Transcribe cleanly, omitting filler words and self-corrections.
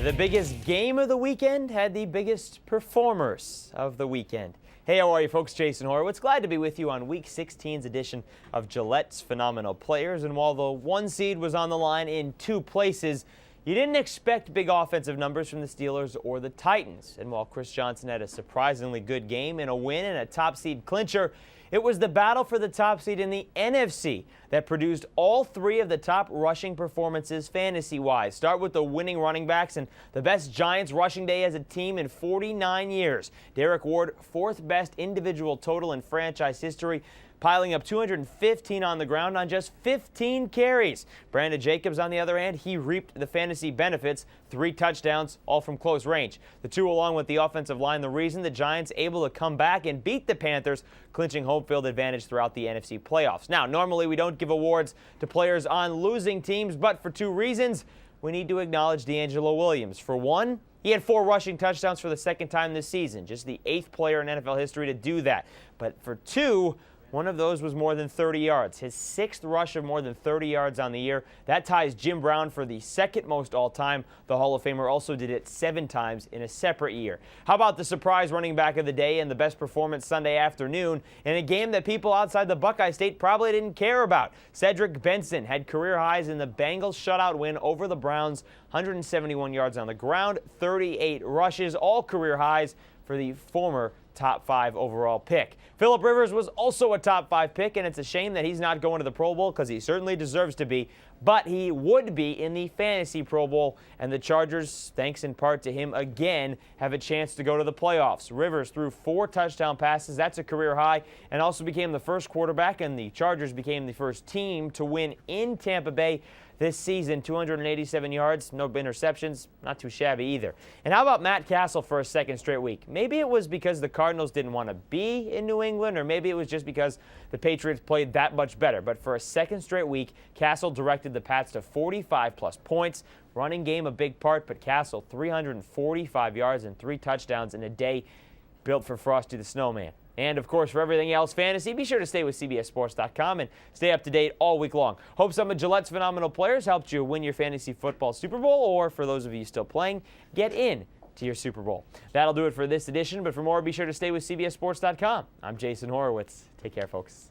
The biggest game of the weekend had the biggest performers of the weekend. Hey, how are you folks? Jason Horowitz. Glad to be with you on Week 16's edition of Gillette's Phenomenal Players. And while the 1 seed was on the line in 2 places, you didn't expect big offensive numbers from the Steelers or the Titans. And while Chris Johnson had a surprisingly good game and a win and a top seed clincher, it was the battle for the top seed in the NFC that produced all 3 of the top rushing performances fantasy-wise. Start with the winning running backs and the best Giants rushing day as a team in 49 years. Derek Ward, 4th best individual total in franchise history, piling up 215 on the ground on just 15 carries. Brandon Jacobs, on the other hand, he reaped the fantasy benefits, 3 touchdowns, all from close range. The 2, along with the offensive line, the reason the Giants able to come back and beat the Panthers, clinching home field advantage throughout the NFC playoffs. Now, normally we don't give awards to players on losing teams, but for 2 reasons, we need to acknowledge DeAngelo Williams. For one, he had 4 rushing touchdowns for the 2nd time this season, just the 8th player in NFL history to do that. But for 2, one of those was more than 30 yards. His 6th rush of more than 30 yards on the year. That ties Jim Brown for the 2nd most all-time. The Hall of Famer also did it 7 times in a separate year. How about the surprise running back of the day and the best performance Sunday afternoon in a game that people outside the Buckeye State probably didn't care about? CEDRIC BENSON had career highs in the Bengals shutout win over the Browns. 171 yards on the ground, 38 rushes, all career highs for the former top 5 overall pick. Phillip Rivers was also a top 5 pick, and it's a shame that he's not going to the Pro Bowl because he certainly deserves to be, but he would be in the Fantasy Pro Bowl, and the Chargers, thanks in part to him again, have a chance to go to the playoffs. Rivers threw 4 touchdown passes. That's a career high, and also became the first quarterback, and the Chargers became the first team to win in Tampa Bay this season. 287 yards, no interceptions, not too shabby either. And how about Matt CASSEL for a 2nd straight week? Maybe it was because the Cardinals didn't want to be in New England, or maybe it was just because the Patriots played that much better. But for a 2nd straight week, CASSEL directed the Pats to 45-plus points. Running game a big part, but CASSEL 345 yards and 3 touchdowns in a day built for Frosty the Snowman. And, of course, for everything else fantasy, be sure to stay with CBSSports.com and stay up to date all week long. Hope some of Gillette's phenomenal players helped you win your fantasy football Super Bowl, or for those of you still playing, get in to your Super Bowl. That'll do it for this edition, but for more, be sure to stay with CBSSports.com. I'm Jason Horowitz. Take care, folks.